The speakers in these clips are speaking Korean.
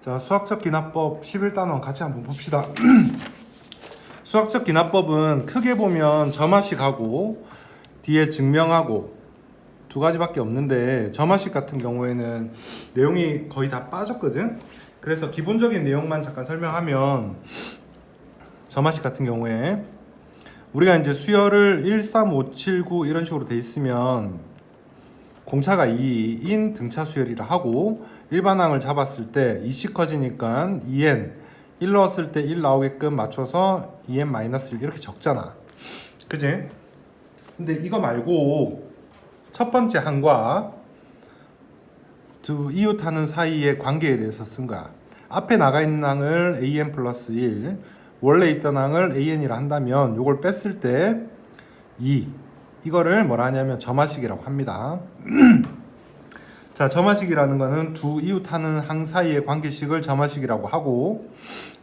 자, 수학적 기납법 11단원 같이 한번 봅시다. 수학적 기납법은 크게 보면 점화식하고 뒤에 증명하고 두 가지밖에 없는데, 점화식 같은 경우에는 내용이 거의 다 빠졌거든. 그래서 기본적인 내용만 잠깐 설명하면, 점화식 같은 경우에 우리가 이제 수열을 1, 3, 5, 7, 9 이런 식으로 돼 있으면 공차가 2인 등차 수열이라 하고, 일반항을 잡았을 때 2씩 커지니까 2n 1 넣었을 때 1 나오게끔 맞춰서 2n-1 이렇게 적잖아, 그지? 근데 이거 말고 첫 번째 항과 두 이웃하는 사이의 관계에 대해서 쓴 거야. 앞에 나가 있는 항을 an 플러스 1, 원래 있던 항을 an이라 한다면 요걸 뺐을 때 2, 이거를 뭐라 하냐면 점화식이라고 합니다. 자, 점화식이라는 거는 두 이웃하는 항 사이의 관계식을 점화식이라고 하고,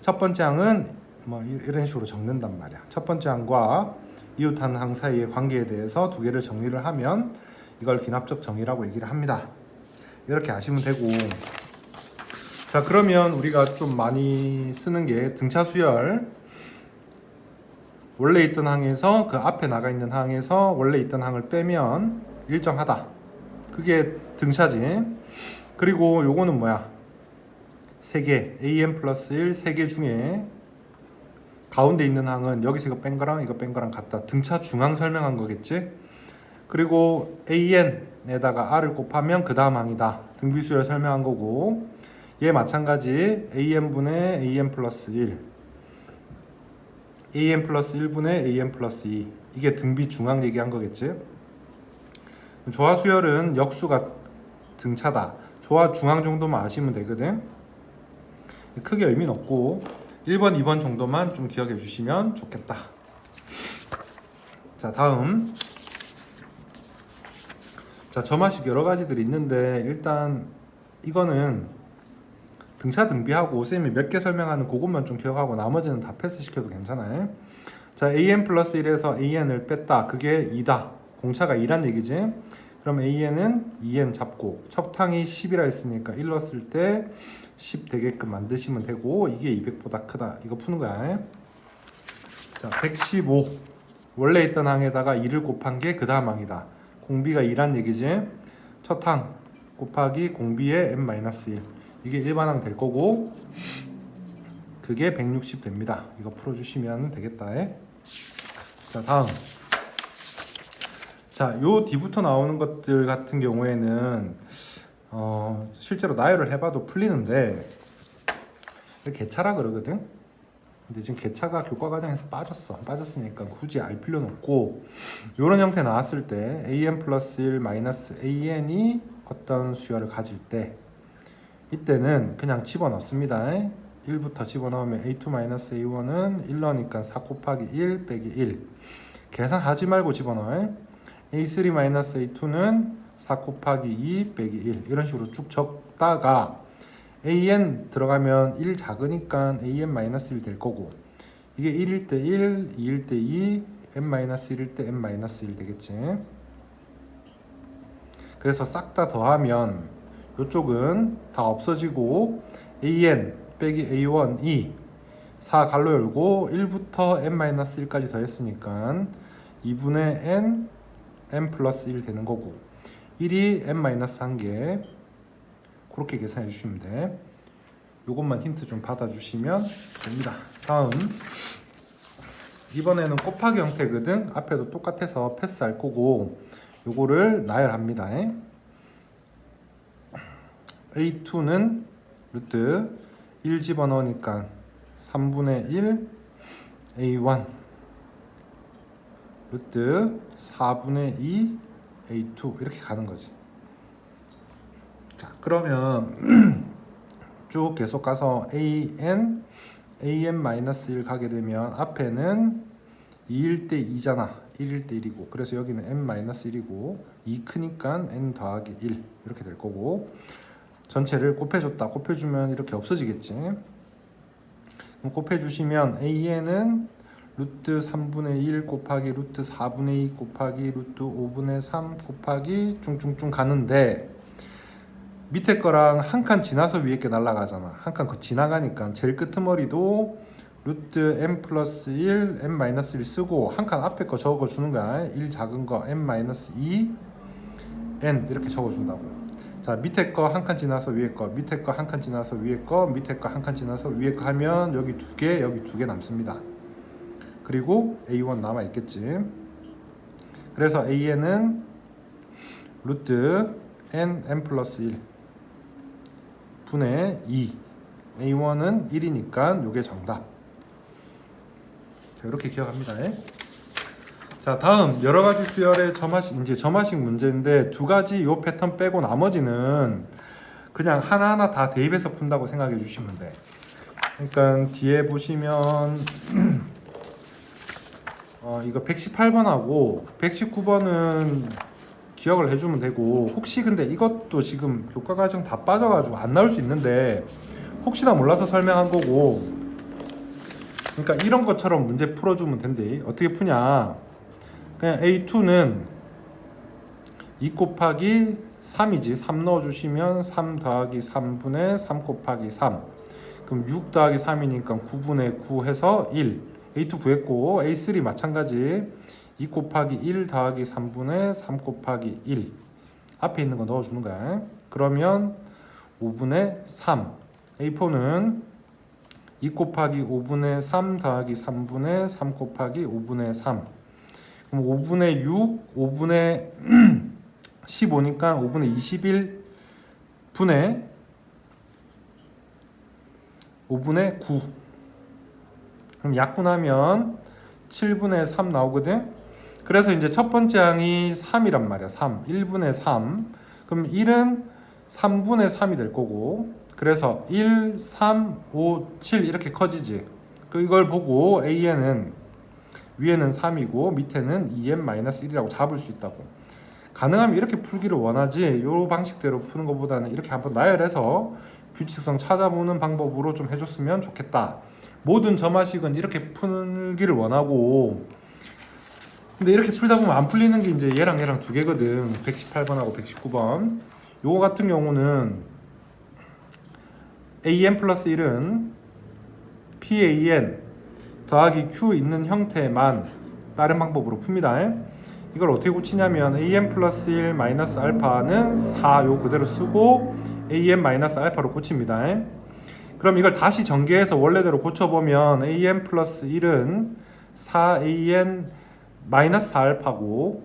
첫 번째 항은 뭐 이런 식으로 적는단 말이야. 첫 번째 항과 이웃하는 항 사이의 관계에 대해서 두 개를 정리를 하면 이걸 기납적 정의라고 얘기를 합니다. 이렇게 아시면 되고, 자, 그러면 우리가 좀 많이 쓰는 게 등차 수열. 원래 있던 항에서 그 앞에 나가 있는 항에서 원래 있던 항을 빼면 일정하다, 그게 등차지. 그리고 요거는 뭐야? 3개, an 플러스 1 3개 중에 가운데 있는 항은 여기서 이거 뺀 거랑 이거 뺀 거랑 같다, 등차 중항 설명한 거겠지. 그리고 an에다가 r을 곱하면 그 다음 항이다, 등비수열 설명한 거고, 얘 마찬가지 an분의 an 플러스 1, an 플러스 1분의 an 플러스 2, 이게 등비 중항 얘기한 거겠지. 조화 수열은 역수가 등차다, 조화 중항 정도만 아시면 되거든. 크게 의미는 없고 1번, 2번 정도만 좀 기억해 주시면 좋겠다. 자, 다음. 자, 점화식 여러 가지들이 있는데, 일단 이거는 등차 등비하고 쌤이 몇 개 설명하는 그것만 좀 기억하고 나머지는 다 패스시켜도 괜찮아요. 자, an 플러스 1에서 an을 뺐다, 그게 2다, 공차가 2란 얘기지. 그럼 an은 2n 잡고 첫 항이 10이라 했으니까 1 넣었을 때 10 되게끔 만드시면 되고, 이게 200보다 크다, 이거 푸는 거야. 자, 115, 원래 있던 항에다가 2를 곱한 게 그 다음 항이다, 공비가 2란 얘기지. 첫 항 곱하기 공비의 n-1, 이게 일반항 될 거고, 그게 160 됩니다. 이거 풀어주시면 되겠다. 자, 다음. 자, 요 뒤부터 나오는 것들 같은 경우에는 실제로 나열을 해봐도 풀리는데, 개차라 그러거든. 근데 지금 개차가 교과 과정에서 빠졌으니까 굳이 알 필요는 없고, 요런 형태 나왔을 때 an 플러스 1 마이너스 an이 어떤 수열을 가질 때, 이때는 그냥 집어넣습니다. 1부터 집어넣으면 a2 마이너스 a1은 1 넣으니까 4 곱하기 1 빼기 1, 계산하지 말고 집어넣어요. a3-a2는 4 곱하기 2 빼기 1, 이런 식으로 쭉 적다가 an 들어가면 1 작으니까 an-1 될 거고, 이게 1일 때 1, 2일 때 2, n-1일 때 n-1 되겠지. 그래서 싹 다 더하면 이쪽은 다 없어지고 an 빼기 a1이 4 갈로 열고 1부터 n-1까지 더했으니까 2분의 n 플러스 1 되는 거고, 1이 n-1개, 그렇게 계산해 주시면 돼. 요것만 힌트 좀 받아주시면 됩니다. 다음. 이번에는 곱하기 형태거든. 앞에도 똑같아서 패스할 거고, 요거를 나열합니다. a2는 루트 1 집어넣으니까 3분의 1 a1 루트 4분의 2 a2 이렇게 가는 거지. 자, 그러면 쭉 계속 가서 an-1 가게 되면 앞에는 2일 때 2잖아, 1일 때 1이고, 그래서 여기는 n-1이고 2 크니까 n 더하기 1 이렇게 될 거고, 전체를 곱해줬다, 곱해주면 이렇게 없어지겠지. 그럼 곱해주시면 an은 루트 3분의 1 곱하기 루트 4분의 2 곱하기 루트 5분의 3 곱하기 쭉쭉쭉 가는데, 밑에 거랑 한 칸 지나서 위에 게 날아가잖아. 한 칸 지나가니까 제일 끄트머리도 루트 n 플러스 1 n 마이너스 1 쓰고 한 칸 앞에 거 적어주는 거야. 1 작은 거 n 마이너스 2 n 이렇게 적어준다고. 자, 밑에 거 한 칸 지나서 위에 거, 밑에 거 한 칸 지나서 위에 거, 밑에 거 한 칸 지나서 위에 거 하면 여기 두 개, 여기 두 개 남습니다. 그리고 a1 남아 있겠지. 그래서 an은 루트 n 플러스 1 분의 2 a1은 1이니까 요게 정답. 자, 이렇게 기억합니다. 자, 다음 여러가지 수열의 점화식 문제인데 두 가지 요 패턴 빼고 나머지는 그냥 하나하나 다 대입해서 푼다고 생각해 주시면 돼. 그러니까 뒤에 보시면 이거 118번하고 119번은 기억을 해주면 되고, 혹시 근데 이것도 지금 교과과정 다 빠져가지고 안 나올 수 있는데 혹시나 몰라서 설명한 거고, 그러니까 이런 것처럼 문제 풀어주면 된대. 어떻게 푸냐, 그냥 A2는 2 곱하기 3이지 3 넣어주시면 3 더하기 3분의 3 곱하기 3, 그럼 6 더하기 3이니까 9분의 9 해서 1. A2 구했고, A3 마찬가지 2 곱하기 1 더하기 3분의 3 곱하기 1 앞에 있는 거 넣어주는 거야. 그러면 5분의 3. A4는 2 곱하기 5분의 3 더하기 3분의 3 곱하기 5분의 3. 그럼 5분의 6, 5분의 15니까 5분의 21 분의 5분의 9. 그럼 약분하면 7분의 3 나오거든. 그래서 이제 첫 번째 항이 3이란 말이야. 3. 1분의 3. 그럼 1은 3분의 3이 될 거고, 그래서 1, 3, 5, 7 이렇게 커지지. 이걸 보고 AN은 위에는 3이고 밑에는 2n-1이라고 잡을 수 있다고. 가능하면 이렇게 풀기를 원하지, 이 방식대로 푸는 것보다는 이렇게 한번 나열해서 규칙성 찾아보는 방법으로 좀 해줬으면 좋겠다. 모든 점화식은 이렇게 풀기를 원하고, 근데 이렇게 풀다 보면 안 풀리는 게 이제 얘랑 두 개거든. 118번하고 119번. 요거 같은 경우는 an 플러스 1은 pan 더하기 q 있는 형태만 다른 방법으로 풉니다. 이걸 어떻게 고치냐면 an 플러스 1 마이너스 알파는 4 요 그대로 쓰고 an 마이너스 알파로 고칩니다. 그럼 이걸 다시 전개해서 원래대로 고쳐보면 an 플러스 1은 4an 마이너스 4알파고,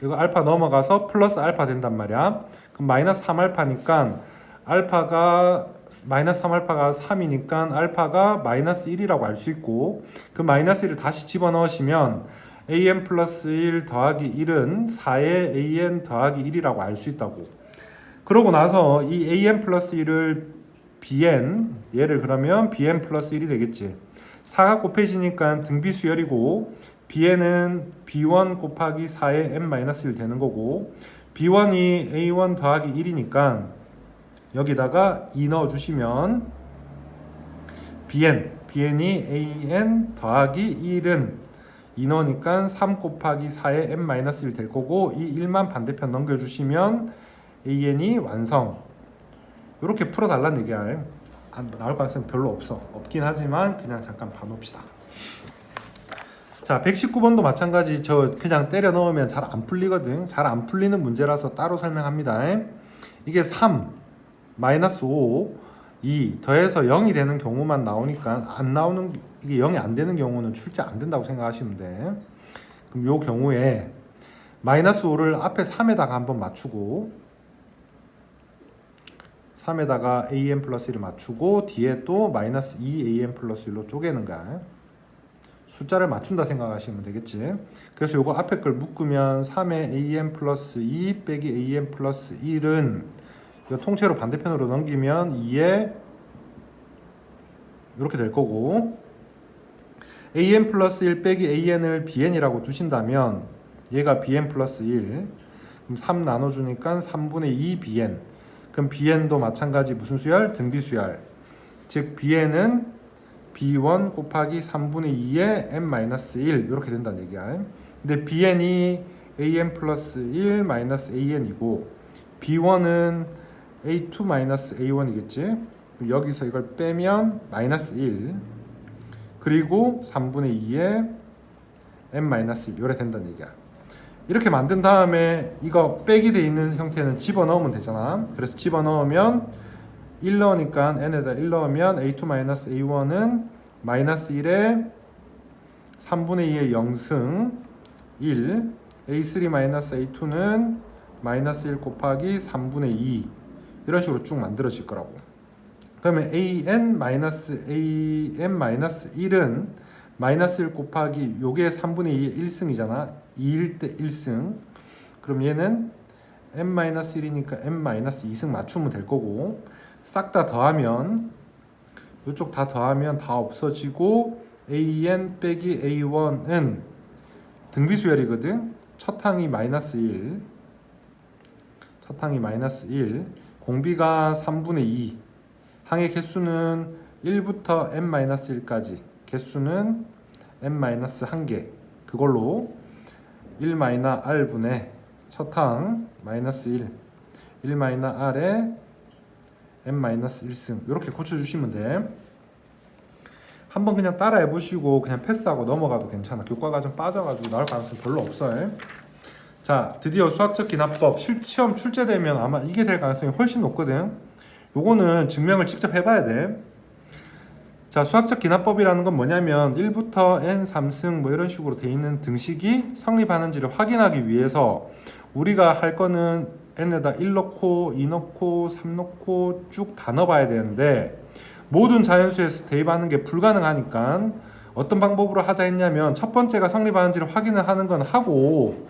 이거 알파 넘어가서 플러스 알파 된단 말이야. 그럼 마이너스 3알파니까 알파가 마이너스 3알파가 3이니까 알파가 마이너스 1이라고 알 수 있고, 그 마이너스 1을 다시 집어넣으시면 an 플러스 1 더하기 1은 4의 an 더하기 1이라고 알 수 있다고. 그러고 나서 이 an 플러스 1을 bn, 얘를 그러면 bn 플러스 1이 되겠지. 4가 곱해지니까 등비수열이고, bn은 b1 곱하기 4의 n-1 되는 거고, b1이 a1 더하기 1이니까 여기다가 2 넣어주시면 bn이 an 더하기 1은 2 넣으니까 3 곱하기 4의 n-1 될 거고, 이 1만 반대편 넘겨주시면 an이 완성. 이렇게 풀어달라는 얘기야. 나올 가능성은 별로 없긴 하지만 그냥 잠깐 봐놓읍시다. 자, 119번도 마찬가지. 저 그냥 때려 넣으면 잘 안 풀리거든. 잘 안 풀리는 문제라서 따로 설명합니다. 이게 3, 마이너스 5, 2 더해서 0이 되는 경우만 나오니까, 안 나오는, 이게 0이 안 되는 경우는 출제 안 된다고 생각하시면 돼. 그럼 요 경우에 마이너스 5를 앞에 3에다가 한번 맞추고, 3에다가 an 플러스 1을 맞추고 뒤에 또 마이너스 2an 플러스 1로 쪼개는 거야. 숫자를 맞춘다 생각하시면 되겠지. 그래서 요거 앞에 걸 묶으면 3의 an 플러스 2 빼기 an 플러스 1은 이거 통째로 반대편으로 넘기면 2에 이렇게 될 거고, an 플러스 1 빼기 an을 bn이라고 두신다면 얘가 bn 플러스 1, 그럼 3 나눠주니까 3분의 2 bn. 그럼 bn도 마찬가지 무슨 수열? 등비수열. 즉 bn은 b1 곱하기 3분의 2의 n-1 이렇게 된다는 얘기야. 근데 bn이 an 플러스 1 마이너스 an이고 b1은 A2-A1이겠지. 여기서 이걸 빼면 마이너스 1 그리고 3분의 2에 n-1 이래 된다는 얘기야. 이렇게 만든 다음에 이거 빼기 돼 있는 형태는 집어넣으면 되잖아. 그래서 집어넣으면 1 넣으니까 n에다 1 넣으면 A2-A1은 마이너스 1에 3분의 2의 0승 1 A3-A2는 마이너스 1 곱하기 3분의 2 이런 식으로 쭉 만들어질 거라고. 그러면 an-1은 마이너스 1 곱하기 요게 3분의 2의 1승이잖아. 2일 때 1승. 그럼 얘는 n-1이니까 n-2승 맞추면 될 거고, 싹 다 더하면 이쪽 다 더하면 다 없어지고 an 빼기 a1은 등비수열이거든. 첫 항이 마이너스 1, 공비가 3분의 2, 항의 개수는 1부터 n-1까지, 개수는 n-1개, 그걸로 1-r분의 첫 항 마이너스 1-r에 n-1승 이렇게 고쳐주시면 돼. 한번 그냥 따라해 보시고 그냥 패스하고 넘어가도 괜찮아. 교과가 좀 빠져가지고 나올 가능성이 별로 없어요. 자, 드디어 수학적 기납법 시험 출제되면 아마 이게 될 가능성이 훨씬 높거든. 요거는 증명을 직접 해봐야 돼. 자, 수학적 기납법이라는 건 뭐냐면 1부터 n 3승 뭐 이런 식으로 돼 있는 등식이 성립하는지를 확인하기 위해서 우리가 할 거는 n에다 1 넣고 2 넣고 3 넣고 쭉 다 넣어봐야 되는데, 모든 자연수에서 대입하는 게 불가능하니까 어떤 방법으로 하자 했냐면, 첫 번째가 성립하는지를 확인을 하는 건 하고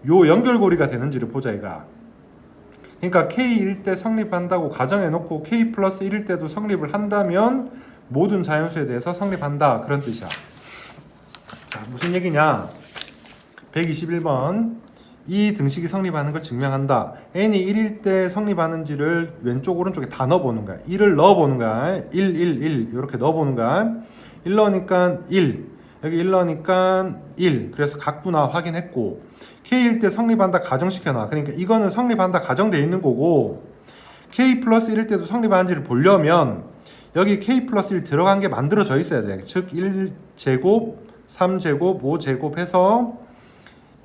요 연결고리가 되는지를 보자 이가. 그러니까 K일 때 성립한다고 가정해 놓고 K 플러스 1일 때도 성립을 한다면 모든 자연수에 대해서 성립한다, 그런 뜻이야. 자, 무슨 얘기냐? 121번 이 등식이 성립하는 걸 증명한다. n이 1일 때 성립하는지를 왼쪽 오른쪽에 다 넣어보는 거야. 1을 넣어보는 거야. 1 이렇게 넣어보는 거야. 1 넣으니까 1, 여기 1 넣으니까 1, 그래서 각분화 확인했고, K일 때 성립한다 가정시켜놔. 그러니까 이거는 성립한다 가정돼 있는 거고, K 플러스 1일 때도 성립하는지를 보려면 여기 K 플러스 1 들어간 게 만들어져 있어야 돼. 즉 1제곱, 3제곱, 5제곱 해서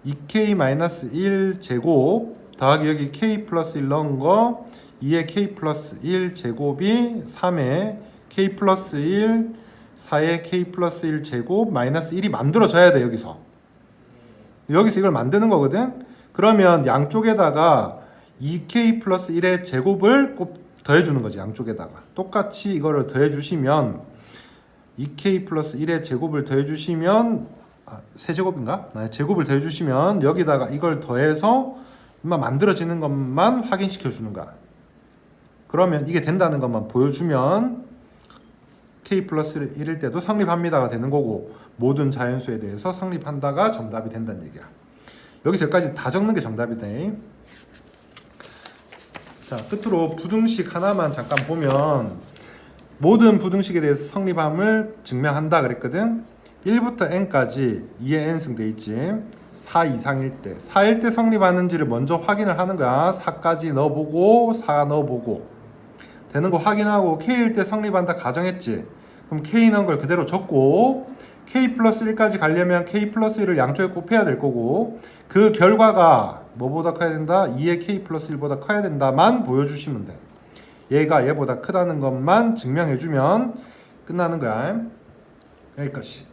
2K-1제곱 더하기 여기 K 플러스 1 넣은 거 2의 K 플러스 1 제곱이 3의 K 플러스 1, 4의 K 플러스 1 제곱 마이너스 1이 만들어져야 돼. 여기서 이걸 만드는 거거든. 그러면 양쪽에다가 2K 플러스 1의 제곱을 꼭 더해주는 거지. 양쪽에다가 똑같이 이거를 더해주시면 2K 플러스 1의 제곱을 더해주시면 세제곱인가? 제곱을 더해주시면 여기다가 이걸 더해서 만들어지는 것만 확인시켜 주는 거야. 그러면 이게 된다는 것만 보여주면 K 플러스 1일 때도 성립합니다가 되는 거고, 모든 자연수에 대해서 성립한다가 정답이 된다는 얘기야. 여기서 여기까지 다 적는 게 정답이네. 자, 끝으로 부등식 하나만 잠깐 보면, 모든 부등식에 대해서 성립함을 증명한다 그랬거든. 1부터 n까지 2의 n승 돼 있지. 4 이상일 때, 4일 때 성립하는지를 먼저 확인을 하는 거야. 4까지 넣어보고 4 넣어보고 되는 거 확인하고, K일 때 성립한다 가정했지. 그럼 K 넣은 걸 그대로 적고, K 플러스 1까지 가려면 K 플러스 1을 양쪽에 곱해야 될 거고, 그 결과가 뭐보다 커야 된다? 2의 K 플러스 1보다 커야 된다만 보여주시면 돼. 얘가 얘보다 크다는 것만 증명해주면 끝나는 거야. 여기까지.